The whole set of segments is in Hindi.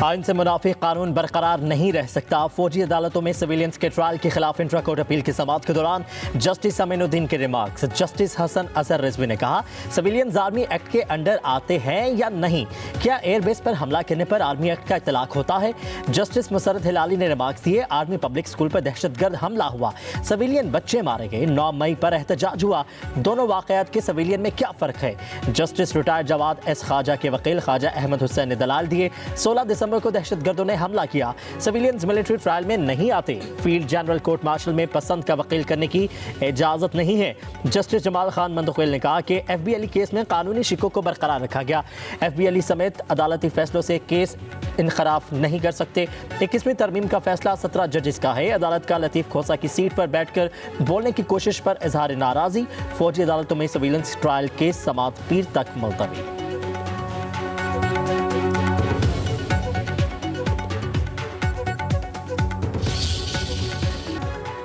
आइन से मुनाफी कानून बरकरार नहीं रह सकता। फौजी अदालतों में सिविलियंस के ट्रायल के खिलाफ इंट्रा कोर्ट अपील की समाअत के दौरान जस्टिस अमीनुद्दीन के रिमार्क्स। जस्टिस हसन अजहर रिजवी ने कहा, सिविलियंस आर्मी एक्ट के अंडर आते हैं या नहीं? क्या एयरबेस पर हमला करने पर आर्मी एक्ट का इतलाक होता है? जस्टिस मुसरत हिलाली ने रिमार्क्स दिए, आर्मी पब्लिक स्कूल पर दहशतगर्द हमला हुआ, सिविलियन बच्चे मारे गए, 9 मई पर एहतजाज हुआ, दोनों वाकयात के सिविलियन में क्या फर्क है? Justice retired Jawad S Khawaja के वकील ख्वाजा अहमद हुसैन ने दलाल दिए, 16 दिसंबर को दहशतगर्दों ने हमला किया, सिविलियंस मिलिट्री ट्रायल में नहीं आते, फील्ड जनरल कोर्ट मार्शल में पसंद का वकील करने की इजाजत नहीं है। जस्टिस जमाल खान मंदखिल ने कहा कि FBLE केस में कानूनी शिकों को बरकरार रखा गया, FBLE समेत अदालती फैसलों से केस इनखराफ नहीं कर सकते। 21वीं तरमीम का फैसला 17 जजेस का है। अदालत का लतीफ़ खोसा की सीट पर बैठकर बोलने की कोशिश पर इजहार नाराज़ी। फौजी अदालतों में सिविलियंस ट्रायल केस समाअत पीर तक मुलतवी।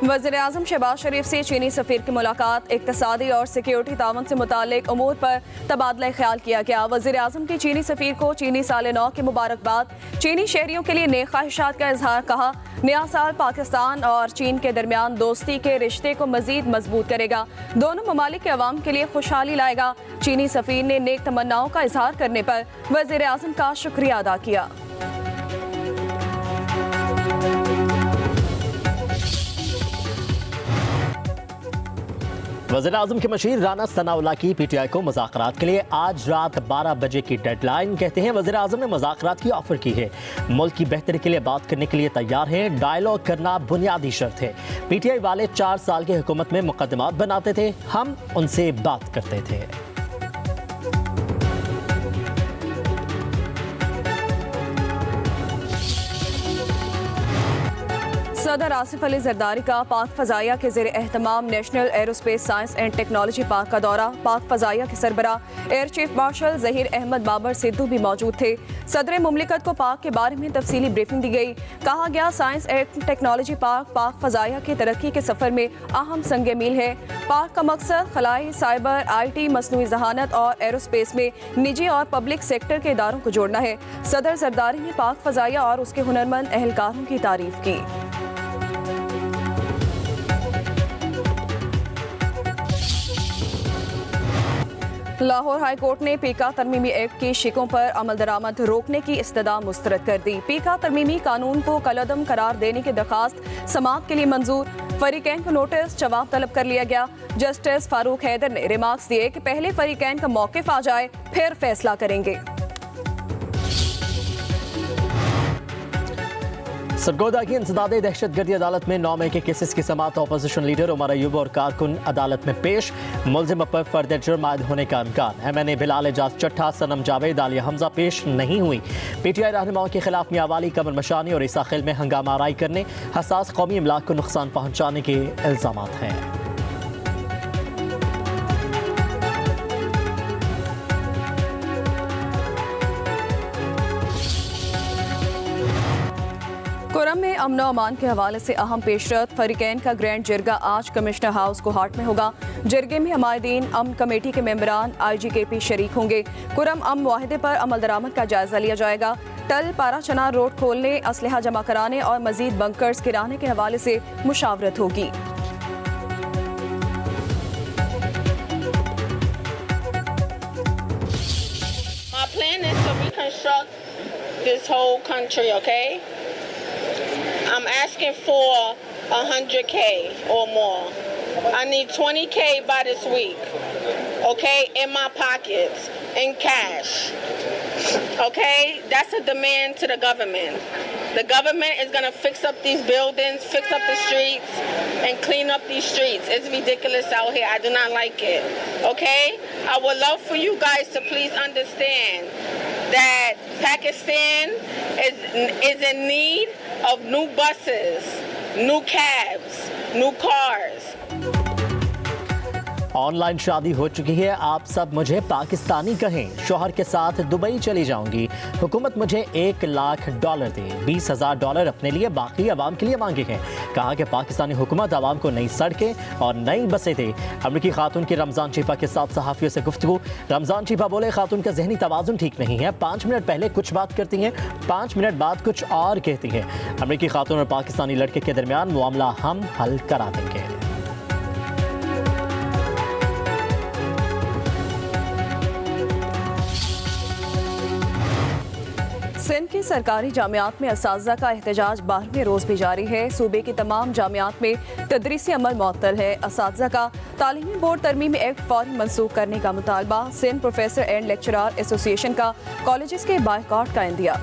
वज़ीर-ए-आज़म शहबाज शरीफ से चीनी सफ़ीर की मुलाकात, इक़्तिसादी और सिक्योरिटी तावन से मुतालिक उमूर पर तबादला ख्याल किया गया। वज़ीर-ए-आज़म की चीनी सफ़ीर को चीनी साल नौ की मुबारकबाद, चीनी शहरियों के लिए नेक ख्वाहिशात का इजहार। कहा, नया साल पाकिस्तान और चीन के दरमियान दोस्ती के रिश्ते को मज़ीद मजबूत करेगा, दोनों ममालिक के अवाम के लिए खुशहाली लाएगा। चीनी सफ़ीर ने नेक तमन्नाओं का इजहार करने पर वज़ीर-ए-आज़म का शुक्रिया अदा किया। वज़ीर-ए-आज़म के मशीर राना सनाउल्लाह की PTI को मुज़ाकरात के लिए आज रात 12 बजे की डेडलाइन। कहते हैं वज़ीर-ए-आज़म ने मुज़ाकरात की ऑफर की है, मुल्क की बेहतरी के लिए बात करने के लिए तैयार हैं, डायलॉग करना बुनियादी शर्त है। PTI वाले 4 साल की हुकूमत में मुकदमात बनाते थे, हम उनसे बात करते थे। सदर आसिफ अली जरदारी का पाक फ़ज़ाइया के ज़ेर एहतमाम national aerospace science and technology park का दौरा। पाक फ़ज़ाइया के सरबराह air chief marshal Zaheer Ahmad Babar Sidhu भी मौजूद थे। सदर मुमलिकत को पाक के बारे में तफसीली ब्रीफिंग दी गई। कहा गया, साइंस एंड टेक्नोलॉजी पार्क पाक फ़ज़ाइया के तरक्की के सफ़र में अहम संग मील है। पार्क का मकसद खलाई, साइबर, IT, मसनूई ज़हानत और एरोस्पेस में निजी और पब्लिक सेक्टर के इदारों को जोड़ना है। सदर जरदारी ने पाक फ़ज़ाइया और उसके हुनरमंद एहलकारों की तारीफ की। लाहौर हाई कोर्ट ने पीका तरमीमी एक्ट की शिकों पर अमल दरामद रोकने की इस्तदा मुस्तरद कर दी। पीका तरमीमी कानून को कलअदम करार देने की दरखास्त समाअत के लिए मंजूर। फरीकैन को नोटिस जवाब तलब कर लिया गया। जस्टिस फारूक हैदर ने रिमार्क्स दिए कि पहले फरीकैन का मौक़िफ़ आ जाए, फिर फैसला करेंगे। सरगोदा की इंसदादे दहशतगर्दी अदालत में 9 मई के केसेस की समाअत। अपोजिशन लीडर उमर अयूब और कारकुन अदालत में पेश, मुलजिम पर फर्दर जुर्म आयद होने का इम्कान। MNA बिलाल एजाज चट्ठा, सनम जावेद, आलिया हमजा पेश नहीं हुई। PTI रहनुमाओं के खिलाफ मियावाली, कमर मशानी और ईसाखिल में हंगामा आराई करने, हसास कौमी इमलाक को नुकसान पहुँचाने के इल्जामात हैं। कुरम में अमन और अमान के हवाले से अहम पेशरत। फरीकैन का ग्रैंड जिरगा आज कमिश्नर हाउस कोहाट में होगा। जिरगे में हमायदीन, अमन कमेटी के मेंबरान, IGKP शरीक होंगे। कुरम अमन मुआहदे पर अमल दरामद का जायजा लिया जाएगा। टल पारा चनार रोड खोलने, असलहा जमा कराने और मजीद बंकर्स गिराने के हवाले से मुशावरत होगी। My plan is to reconstruct this whole country, okay? I'm asking for 100K or more. I need 20K by this week, okay? In my pockets, in cash, okay? That's a demand to the government. The government is going to fix up these buildings, fix up the streets, and clean up these streets. It's ridiculous out here. I do not like it, okay? I would love for you guys to please understand that Pakistan is in need of new buses, new cabs, new cars. Online शादी हो चुकी है, आप सब मुझे पाकिस्तानी कहें, शौहर के साथ दुबई चली जाऊंगी, हुकूमत मुझे $1 लाख दे, $20,000 अपने लिए, बाकी आवाम के लिए मांगे हैं। कहा कि पाकिस्तानी हुकूमत आवाम को नई सड़कें और नई बसें दे। अमरीकी खातून की रमजान चीपा के साथ सहाफ़ियों से गुफ्तगू। रमजान चीपा बोले, खातून का जहनी तवाज़ुन ठीक नहीं है, 5 मिनट पहले कुछ बात करती हैं, 5 मिनट बाद कुछ और कहती हैं। अमरीकी खातून और पाकिस्तानी लड़के के दरमियान मामला हम हल करा देंगे। सिंध की सरकारी जामियात में असातिज़ा का एहतजाज 12वें रोज़ भी जारी है। सूबे की तमाम जामियात में तदरीसी अमल मुअत्तल है। असातिज़ा का तालीमी बोर्ड तरमीमी एक्ट फौरन मनसूख करने का मुतालबा। Sindh professor and lecturer association का कॉलेजेस के बायकॉट का इंदिया।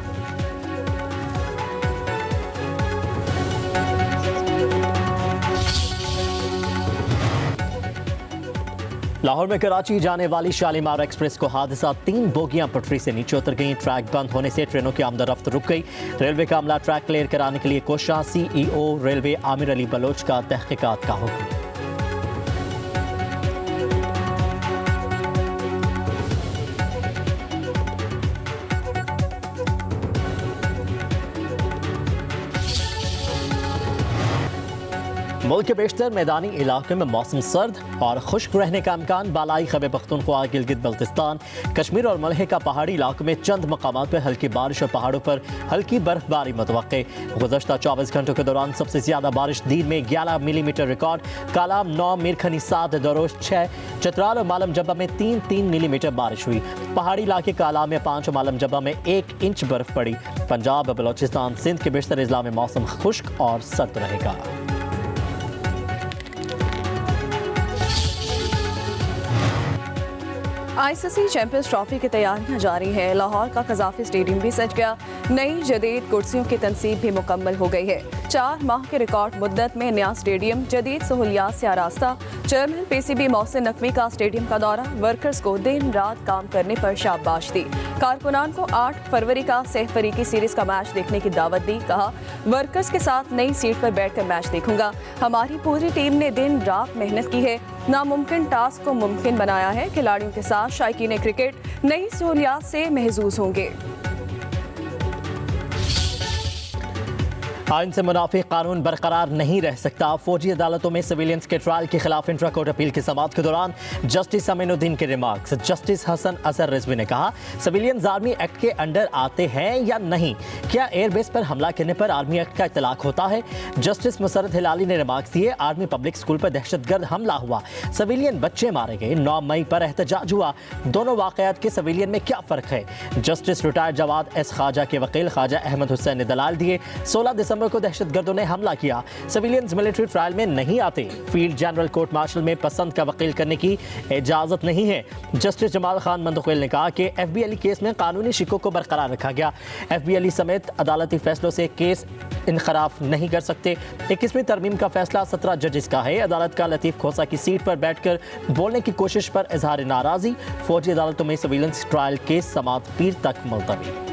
लाहौर में कराची जाने वाली शालीमार एक्सप्रेस को हादसा, 3 बोगियां पटरी से नीचे उतर गईं। ट्रैक बंद होने से ट्रेनों की आमदरफ्त रुक गई। रेलवे का अमला ट्रैक क्लियर कराने के लिए कोशिश। CEO रेलवे आमिर अली बलोच का तहकीकात का हुक्म। मुल्क के बेशतर मैदानी इलाकों में मौसम सर्द और खुश्क रहने का इम्कान। बालाई खैबर पख्तूनख्वा, गिलगित बल्तिस्तान, कश्मीर और मलहे का पहाड़ी इलाकों में चंद मकामात पर हल्की बारिश और पहाड़ों पर हल्की बर्फबारी मुतवक्के। गुज़श्ता 24 घंटों के दौरान सबसे ज्यादा बारिश दीन में 11 मिलीमीटर रिकॉर्ड, कालाम 9, मीरखनी 7, दरोश 6, चित्राल और मालम जब्बा में 3-3 मिलीमीटर बारिश हुई। पहाड़ी इलाके कालाम में 5 और मालम जब्बा में 1 इंच बर्फ पड़ी। पंजाब, बलोचिस्तान, सिंध के बेशतर इज़ला में मौसम खुश्क और सर्द रहेगा। ICC चैंपियंस ट्रॉफी की तैयारियां जारी हैं। लाहौर का कज़ाफ़ी स्टेडियम भी सज गया। नई जदीद कुर्सियों की तनसीब भी मुकम्मल हो गई है। 4 माह के रिकॉर्ड मुद्दत में नया स्टेडियम जदीद सहूलियात से आरास्ता। चेयरमैन PCB मोहसिन नकवी का स्टेडियम का दौरा। वर्कर्स को दिन रात काम करने पर शाबाश दी। कारकुनान को 8 फरवरी का सहफरीकी सीरीज का मैच देखने की दावत दी। कहा, वर्कर्स के साथ नई सीट पर बैठकर मैच देखूंगा। हमारी पूरी टीम ने दिन रात मेहनत की है, नामुमकिन टास्क को मुमकिन बनाया है। खिलाड़ियों के साथ शायकीन क्रिकेट नई सहूलियात से महजूज होंगे। आइन से मुनाफिक कानून बरकरार नहीं रह सकता। फौजी अदालतों में सिविलियंस के ट्रायल के खिलाफ इंट्रा कोर्ट अपील की समाअत के दौरान जस्टिस अमीनुद्दीन के रिमार्क्स। जस्टिस हसन अजहर रिजवी ने कहा, सिविलियंस आर्मी एक्ट के अंडर आते हैं या नहीं? क्या एयरबेस पर हमला करने पर आर्मी एक्ट का इतलाक होता है? जस्टिस मुसरत हिलाली ने रिमार्क्स दिए, आर्मी पब्लिक स्कूल पर दहशतगर्द हमला हुआ, सिविलियन बच्चे मारे गए, 9 मई पर एहतजाज हुआ, दोनों वाकयात के सिविलियन में क्या फ़र्क है? Justice retired Jawad S Khawaja के वकील ख्वाजा अहमद हुसैन ने दलाल दिए। 16 दिसंबर को दहशतगर्दों ने हमला किया, सिविलियंस मिलिट्री ट्रायल में नहीं आते। फील्ड जनरल कोर्ट मार्शल में पसंद का वकील करने की इजाजत नहीं है। जस्टिस जमाल खान मंदखिल ने कहा कि FB अली केस में कानूनी शिकों को बरकरार रखा गया। FB अली समेत अदालती फैसलों से केस इनखराफ नहीं कर सकते। 21वीं तरमीम का फैसला 17 जजेस का है। अदालत का लतीफ खोसा की सीट पर बैठकर बोलने की कोशिश पर इजहार नाराजगी। फौजी अदालतों में सिविलियंस ट्रायल केस समाअत पीर तक मुलतवी।